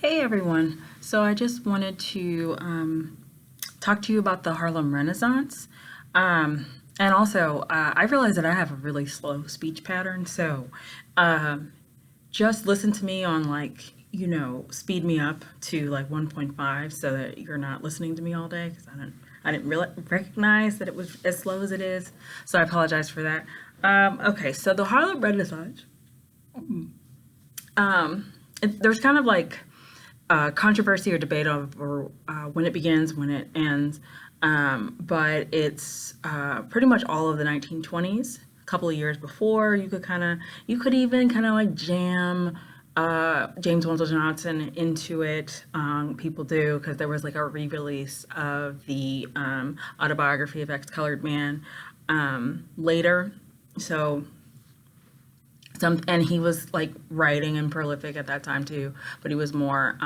Hey everyone. So I just wanted to talk to you about the Harlem Renaissance. And also, I realize that I have a really slow speech pattern. So um, just listen to me on speed me up to like 1.5 so that you're not listening to me all day because I didn't really recognize that it was as slow as it is. So I apologize for that. Okay, so the Harlem Renaissance. There's kind of like controversy or debate over when it begins, when it ends, but it's pretty much all of the 1920s. A couple of years before, you could even kind of like jam James Weldon Johnson into it. People do because there was like a re-release of the autobiography of ex-colored man later. So and he was like writing and prolific at that time too, but he was more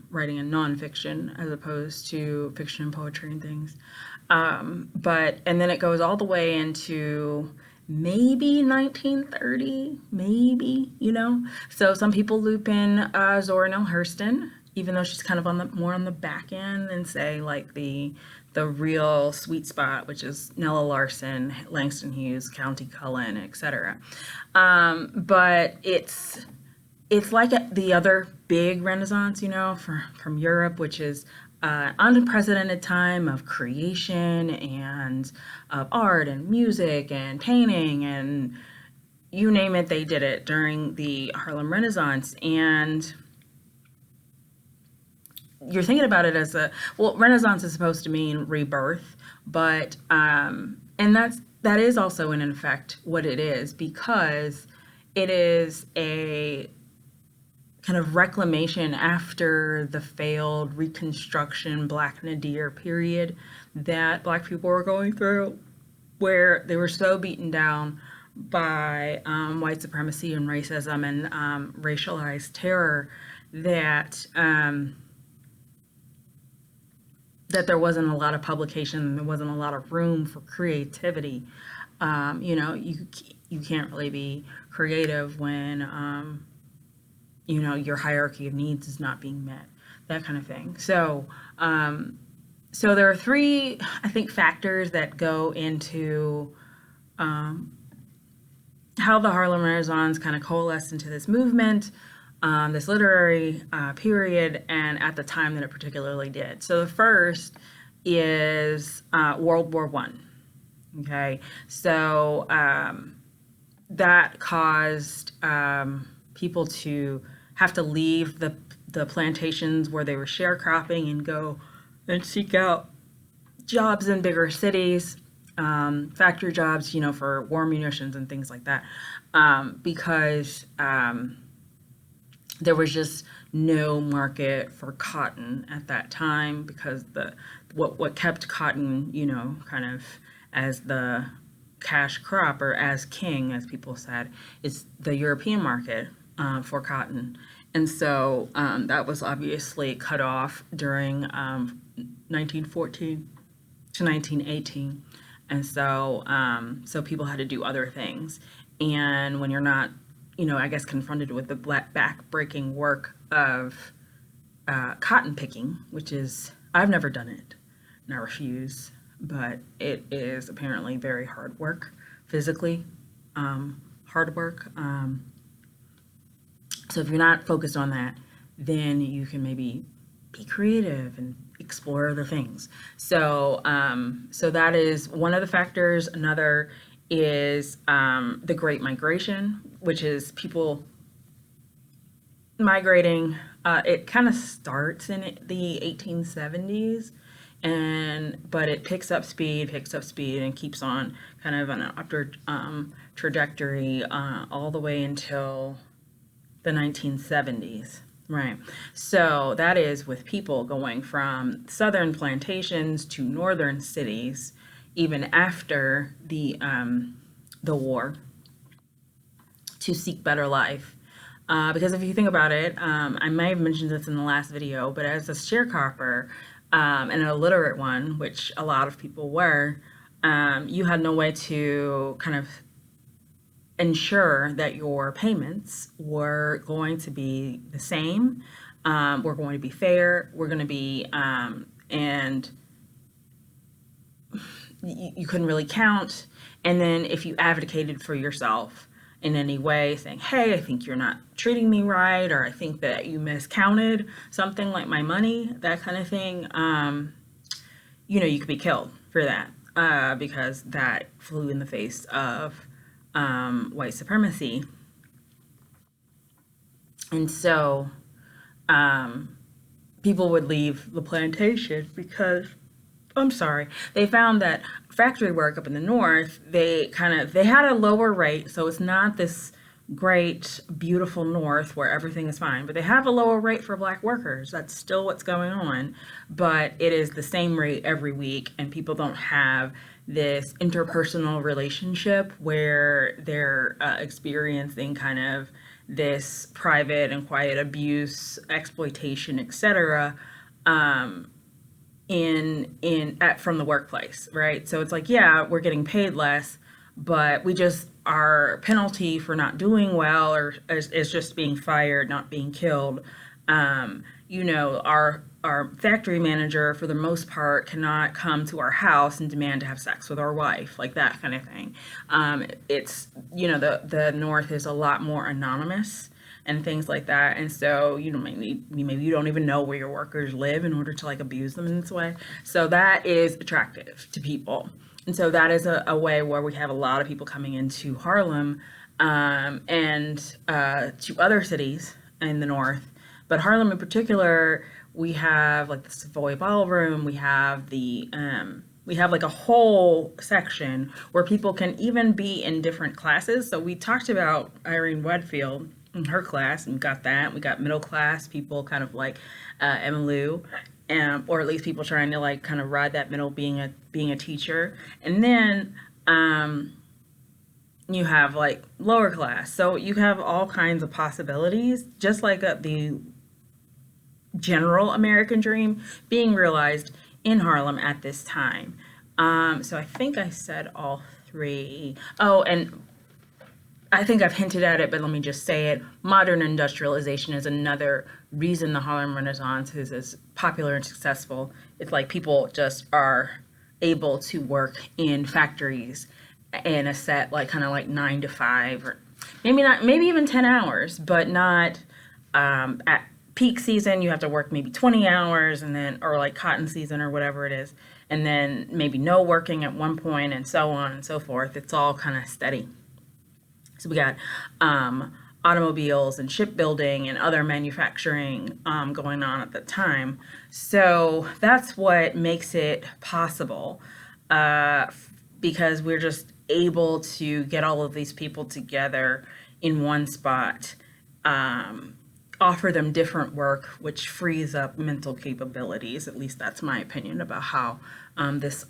writing in nonfiction as opposed to fiction and poetry and things. But and then it goes all the way into maybe 1930, maybe, you know. So some people loop in Zora Neale Hurston, even though she's kind of on the more on the back end, and say like the real sweet spot, which is Nella Larson, Langston Hughes, County Cullen, etc. But it's like the other big Renaissance, you know, from Europe, which is unprecedented time of creation and of art and music and painting and you name it, they did it during the Harlem Renaissance. And you're thinking about it as a well, Renaissance is supposed to mean rebirth, but and that is also in effect what it is because it is a kind of reclamation after the failed Reconstruction Black Nadir period that Black people were going through, where they were so beaten down by white supremacy and racism and racialized terror that that there wasn't a lot of publication and there wasn't a lot of room for creativity. You know, you can't really be creative when you know your hierarchy of needs is not being met, that kind of thing. So there are three, I think, factors that go into how the Harlem Renaissance kind of coalesced into this movement, this literary period, and at the time that it particularly did. So the first is World War One. Okay, so that caused people to have to leave the plantations where they were sharecropping and go and seek out jobs in bigger cities, factory jobs, you know, for war munitions and things like that, because there was just no market for cotton at that time because what kept cotton, you know, kind of as the cash crop or as king, as people said, is the European market for cotton. And so that was obviously cut off during 1914 to 1918. And so people had to do other things. And when you're not, you know, I guess confronted with the back-breaking work of cotton picking, which is, I've never done it, and I refuse, but it is apparently very hard work, physically hard work. So if you're not focused on that, then you can maybe be creative and explore other things. So that is one of the factors. Another is the Great Migration, which is people migrating. It kind of starts in the 1870s, but it picks up speed, and keeps on kind of an upward trajectory all the way until the 1970s. Right. So that is with people going from southern plantations to northern cities, even after the war, to seek better life. Because if you think about it, I may have mentioned this in the last video, but as a sharecropper and an illiterate one, which a lot of people were, you had no way to kind of ensure that your payments were going to be the same We're going to be fair. We're going to be, and you couldn't really count. And then if you advocated for yourself in any way, saying, hey, I think you're not treating me right, or I think that you miscounted something like my money, that kind of thing, you could be killed for that, because that flew in the face of white supremacy. And so people would leave the plantation because, they found that factory work up in the north, they had a lower rate, so it's not this great, beautiful north where everything is fine, but they have a lower rate for black workers. That's still what's going on, but it is the same rate every week, and people don't have this interpersonal relationship where they're experiencing kind of this private and quiet abuse, exploitation, etc. From the workplace, right? So it's like, yeah, we're getting paid less, but our penalty for not doing well is just being fired, not being killed. Our factory manager, for the most part, cannot come to our house and demand to have sex with our wife, like that kind of thing. It's, the North is a lot more anonymous and things like that. And so, maybe you don't even know where your workers live in order to like abuse them in this way. So that is attractive to people. And so that is a way where we have a lot of people coming into Harlem and to other cities in the North. But Harlem in particular, we have like the Savoy Ballroom, we have like a whole section where people can even be in different classes. So we talked about Irene Wedfield in her class, and we got that. We got middle class people, kind of like Emma Lou, or at least people trying to like kind of ride that middle, being a teacher. And then you have like lower class. So you have all kinds of possibilities, just like the general American dream being realized in Harlem at this time. So I think I said all three. Oh, and I think I've hinted at it, but let me just say it. Modern industrialization is another reason the Harlem Renaissance is as popular and successful. It's like people just are able to work in factories in a set, like kind of like 9 to 5, or maybe even 10 hours, but not at peak season. You have to work maybe 20 hours, and then, or like cotton season or whatever it is, and then maybe no working at one point, and so on and so forth. It's all kind of steady. So we got automobiles and shipbuilding and other manufacturing going on at the time. So that's what makes it possible, because we're just able to get all of these people together in one spot, offer them different work, which frees up mental capabilities. At least that's my opinion about how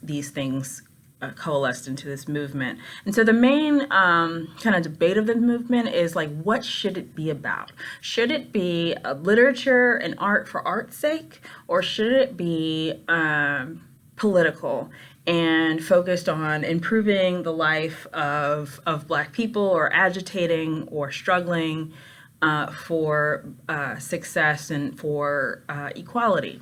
these things coalesced into this movement. And so the main kind of debate of the movement is like, what should it be about? Should it be literature and art for art's sake, or should it be political and focused on improving the life of Black people, or agitating or struggling for success and for equality?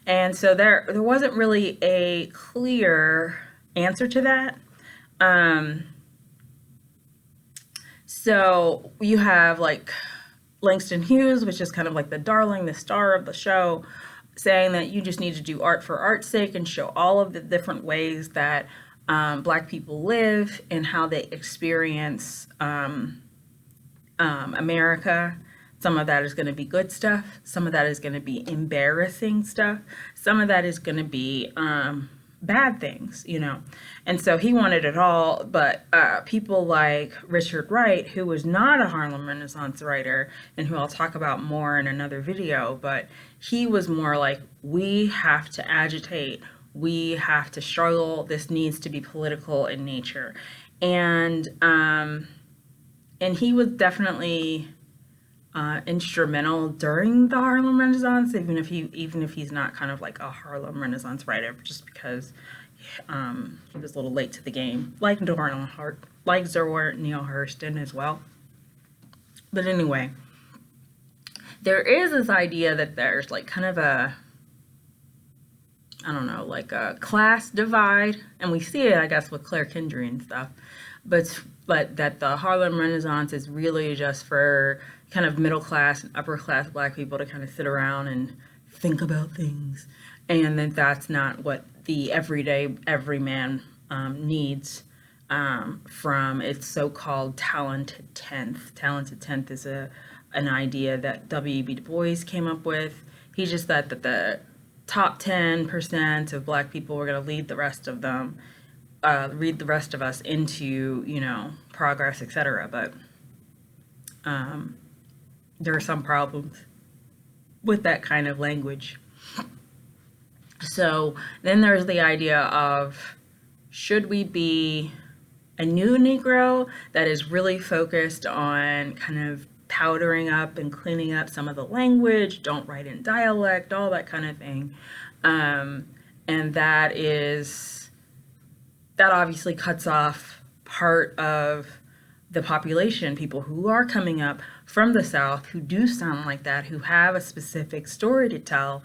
And so there wasn't really a clear answer to that. So you have like Langston Hughes, which is kind of like the darling, the star of the show, saying that you just need to do art for art's sake and show all of the different ways that Black people live and how they experience America. Some of that is going to be good stuff. Some of that is going to be embarrassing stuff. Some of that is going to be bad things, And so he wanted it all, but people like Richard Wright, who was not a Harlem Renaissance writer, and who I'll talk about more in another video, but he was more like, we have to agitate, we have to struggle, this needs to be political in nature. And he was definitely instrumental during the Harlem Renaissance, even if he's not kind of like a Harlem Renaissance writer, just because he was a little late to the game, like Zora Neale Hurston as well. But anyway, there is this idea that there's like kind of a, I don't know, like a class divide, and we see it, I guess, with Claire Kendry and stuff. But that the Harlem Renaissance is really just for kind of middle class and upper class Black people to kind of sit around and think about things, and that that's not what the everyday everyman needs from its so-called talented tenth. Talented tenth is an idea that W.E.B. Du Bois came up with. He just thought that the top 10% of Black people were going to lead the rest of them, lead the rest of us into, progress, etc. But there are some problems with that kind of language. So then there's the idea of, should we be a new Negro that is really focused on kind of powdering up and cleaning up some of the language, don't write in dialect, all that kind of thing. And that obviously cuts off part of the population, people who are coming up from the South, who do sound like that, who have a specific story to tell,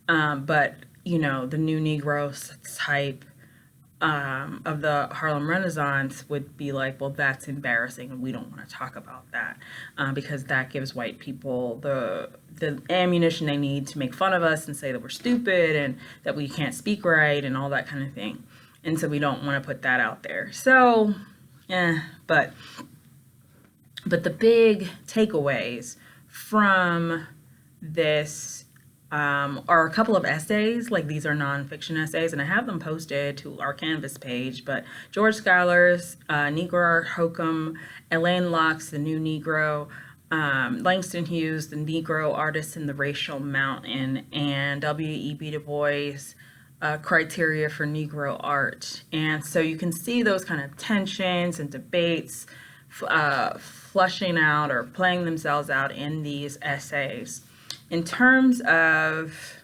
but, the new Negro type of the Harlem Renaissance would be like, well, that's embarrassing, and we don't want to talk about that because that gives white people the ammunition they need to make fun of us and say that we're stupid and that we can't speak right and all that kind of thing. And so we don't want to put that out there. So, but the big takeaways from this are a couple of essays. Like, these are nonfiction essays, and I have them posted to our Canvas page. But George Schuyler's Negro Hokum, Elaine Locke's The New Negro, Langston Hughes' The Negro Artist in the Racial Mountain, and W.E.B. Du Bois' Criteria for Negro Art. And so you can see those kind of tensions and debates flushing out or playing themselves out in these essays. In terms of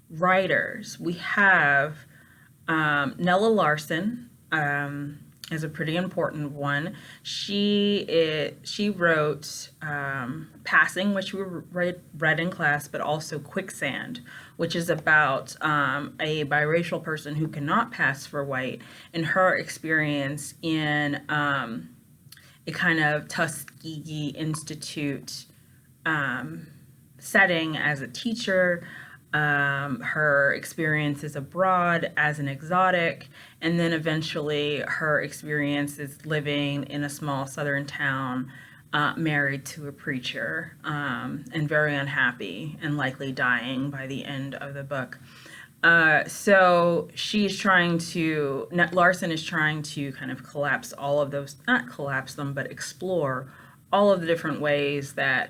writers, we have Nella Larsen is a pretty important one. She wrote Passing, which we read in class, but also Quicksand, which is about a biracial person who cannot pass for white and her experience in a kind of Tuskegee Institute setting as a teacher, her experiences abroad as an exotic, and then eventually her experiences living in a small southern town, married to a preacher, and very unhappy and likely dying by the end of the book. So Larsen is trying to kind of collapse all of those, not collapse them, but explore all of the different ways that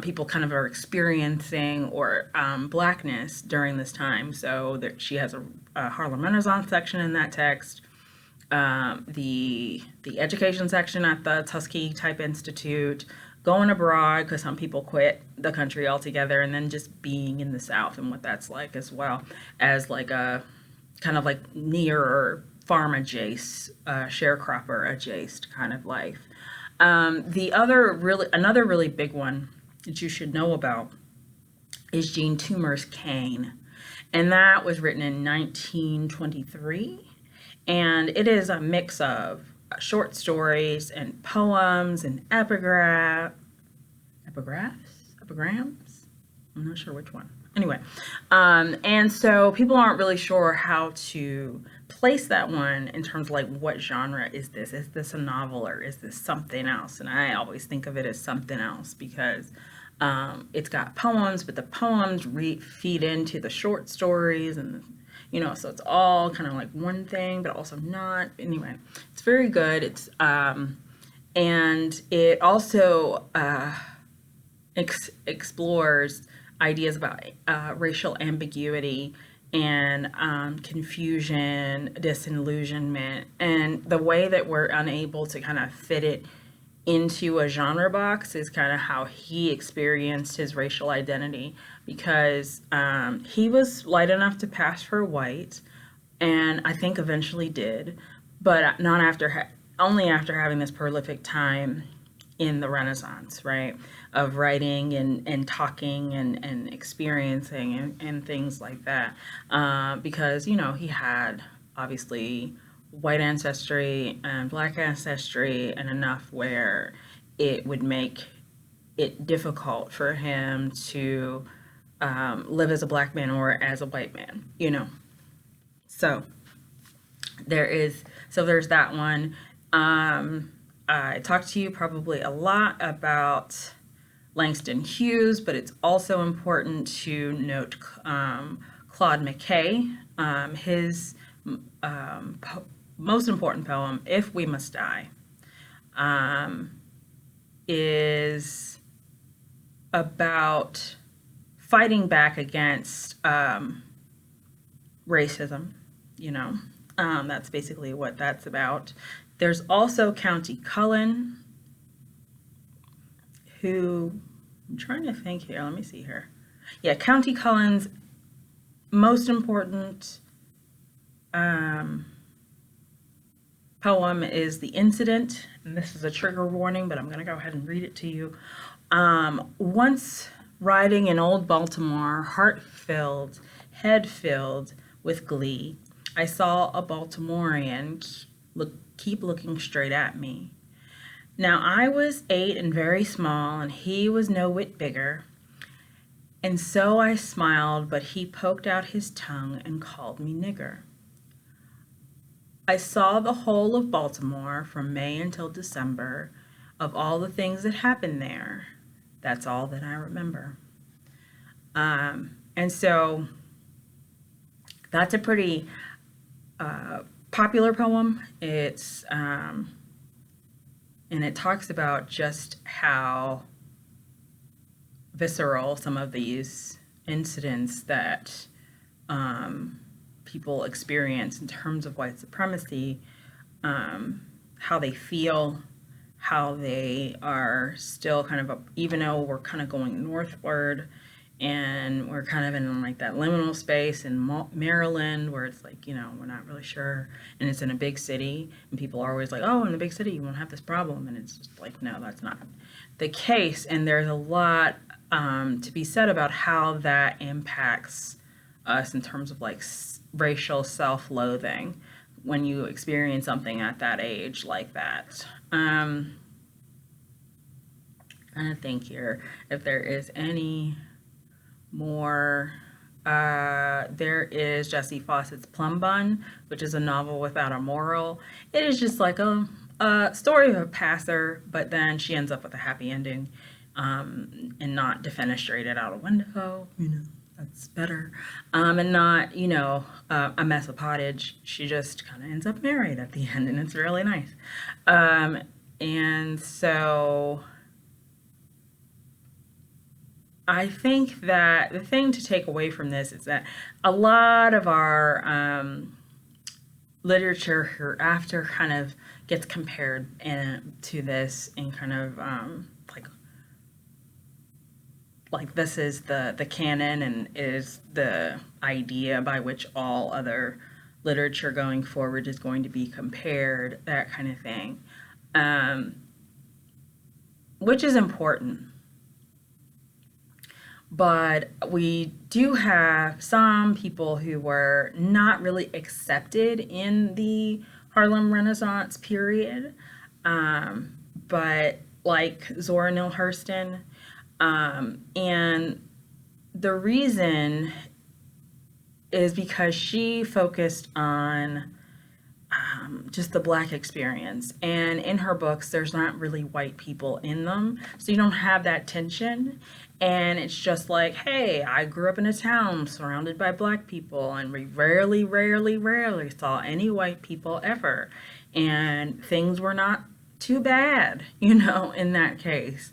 people kind of are experiencing or Blackness during this time. So she has a Harlem Renaissance section in that text, the education section at the Tuskegee type institute, going abroad because some people quit the country altogether, and then just being in the South and what that's like, as well as like a kind of like near farm adjacent, sharecropper adjacent kind of life. Another really big one that you should know about is Jean Toomer's Cain. And that was written in 1923. And it is a mix of short stories and poems and epigrams? I'm not sure which one. Anyway, and so people aren't really sure how to place that one in terms of like, what genre is this? Is this a novel or is this something else? And I always think of it as something else because it's got poems, but the poems feed into the short stories, and so it's all kind of like one thing, but also not. Anyway, it's very good. It's and it also explores ideas about racial ambiguity and confusion, disillusionment, and the way that we're unable to kind of fit it into a genre box is kind of how he experienced his racial identity, because he was light enough to pass for white, and I think eventually did, but not only after having this prolific time in the Renaissance, right? Of writing and talking and experiencing and things like that. Because, you know, he had obviously white ancestry and black ancestry, and enough where it would make it difficult for him to live as a black man or as a white man, you know. So there's that one. I talked to you probably a lot about Langston Hughes, but it's also important to note Claude McKay. His most important poem, If We Must Die, is about fighting back against racism, you know. That's basically what that's about. There's also County Cullen, who, I'm trying to think here, let me see here. Yeah, County Cullen's most important poem is The Incident, and this is a trigger warning, but I'm going to go ahead and read it to you. Once riding in old Baltimore, heart filled, head filled with glee, I saw a Baltimorean keep looking straight at me. Now I was 8 and very small, and he was no whit bigger, and so I smiled, but he poked out his tongue and called me nigger. I saw the whole of Baltimore from May until December. Of all the things that happened there, that's all that I remember. And so that's a pretty popular poem. It's and it talks about just how visceral some of these incidents that people experience in terms of white supremacy, how they feel, how they are still kind of, even though we're kind of going northward and we're kind of in like that liminal space in Maryland where it's like, you know, we're not really sure, and it's in a big city, and people are always like, oh, in a big city you won't have this problem, and it's just like, no, that's not the case. And there's a lot to be said about how that impacts us in terms of like racial self-loathing when you experience something at that age like that. Trying to think here if there is any more. There is Jessie Fawcett's Plum Bun, which is a novel without a moral. It is just like a story of a passer, but then she ends up with a happy ending, and not defenestrated out a window, you know, that's better. And not, you know, a mess of pottage. She just kind of ends up married at the end, and it's really nice. And so I think that the thing to take away from this is that a lot of our literature hereafter kind of gets compared to this and kind of like this is the canon and is the idea by which all other literature going forward is going to be compared, that kind of thing, which is important. But we do have some people who were not really accepted in the Harlem Renaissance period, but like Zora Neale Hurston. And the reason is because she focused on just the Black experience. And in her books, there's not really white people in them. So you don't have that tension. And it's just like, hey, I grew up in a town surrounded by Black people, and we rarely saw any white people ever. And things were not too bad, you know, in that case.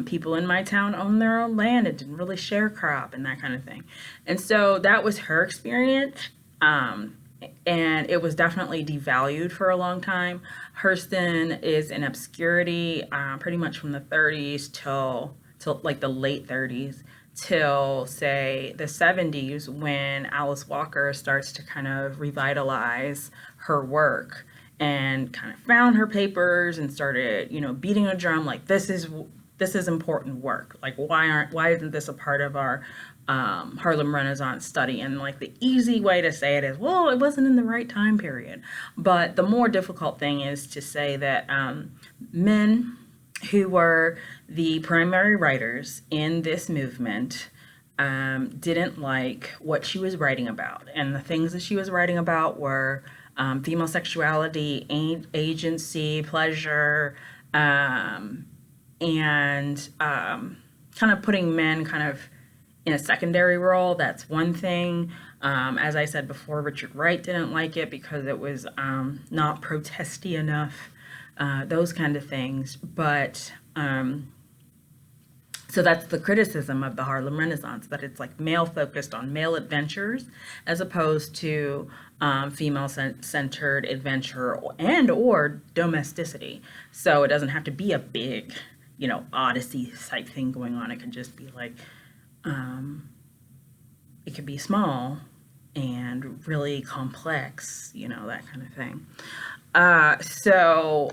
People in my town owned their own land and didn't really sharecrop and that kind of thing. And so that was her experience. And it was definitely devalued for a long time. Hurston is in obscurity pretty much from the 30s till like the late 30s till, say, the 70s, when Alice Walker starts to kind of revitalize her work. and kind of found her papers and started, beating a drum like this is important work. Like why isn't this a part of our Harlem Renaissance study? And like the easy way to say it is, well, it wasn't in the right time period. But the more difficult thing is to say that men who were the primary writers in this movement didn't like what she was writing about. And the things that she was writing about were female sexuality, agency, pleasure, and kind of putting men kind of in a secondary role. That's one thing. As I said before, Richard Wright didn't like it because it was not protesty enough, those kind of things. But so that's the criticism of the Harlem Renaissance, that it's like male focused on male adventures as opposed to female centered adventure and or domesticity. So it doesn't have to be a big, Odyssey type thing going on. It could just be like, it could be small and really complex, that kind of thing. So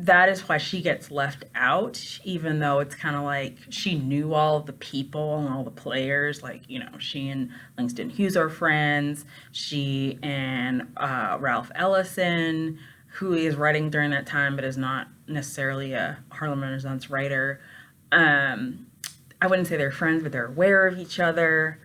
that is why she gets left out, even though it's kind of like she knew all of the people and all the players. Like, she and Langston Hughes are friends. She and Ralph Ellison, who is writing during that time but is not necessarily a Harlem Renaissance writer. I wouldn't say they're friends, but they're aware of each other.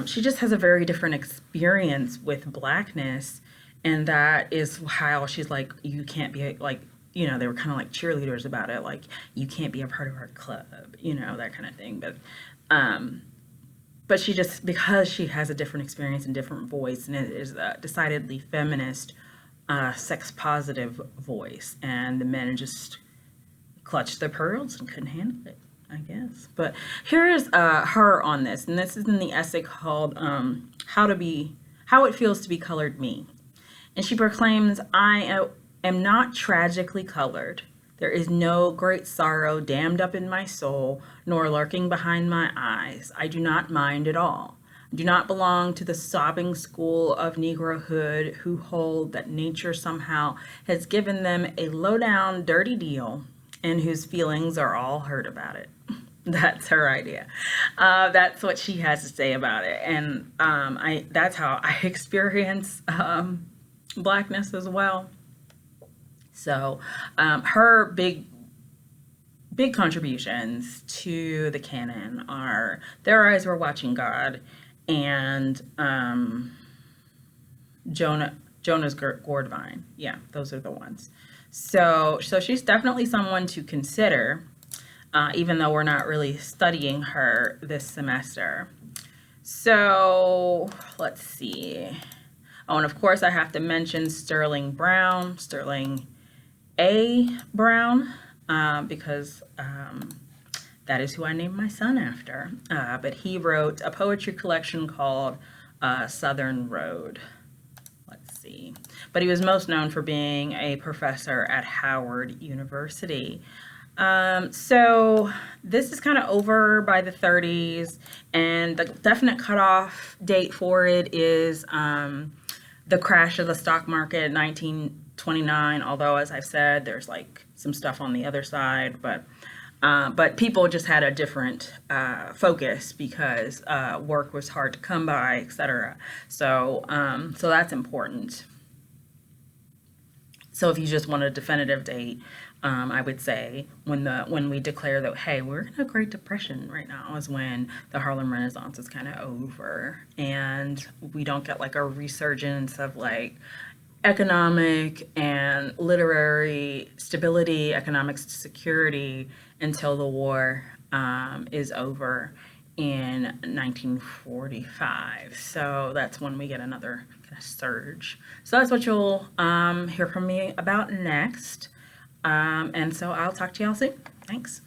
She just has a very different experience with Blackness, and that is how she's like, you can't be like, they were kind of like cheerleaders about it, like, you can't be a part of our club, that kind of thing. But she just, because she has a different experience and different voice, and it is a decidedly feminist, sex positive voice, and the men just clutched their pearls and couldn't handle it, I guess. But here's her on this, and this is in the essay called How It Feels to Be Colored Me. And she proclaims, I am not tragically colored. There is no great sorrow dammed up in my soul, nor lurking behind my eyes. I do not mind at all. I do not belong to the sobbing school of Negrohood who hold that nature somehow has given them a low-down, dirty deal, and whose feelings are all hurt about it. That's her idea. That's what she has to say about it. And that's how I experience Blackness as well. So her big contributions to the canon are Their Eyes Were Watching God and Jonas Gordvine. Yeah, those are the ones. So she's definitely someone to consider, even though we're not really studying her this semester. So let's see. Oh, and of course I have to mention Sterling A. Brown, because that is who I named my son after. But he wrote a poetry collection called Southern Road. Let's see. But he was most known for being a professor at Howard University. So this is kind of over by the 30s, and the definite cutoff date for it is the crash of the stock market in 1929, although, as I've said, there's like some stuff on the other side, but people just had a different focus because work was hard to come by, etc. So that's important. So if you just want a definitive date, I would say when we declare that, hey, we're in a Great Depression right now, is when the Harlem Renaissance is kind of over, and we don't get like a resurgence of like economic and literary stability, economic security until the war is over in 1945. So that's when we get another kind of surge. So that's what you'll hear from me about next. And so I'll talk to y'all soon. Thanks.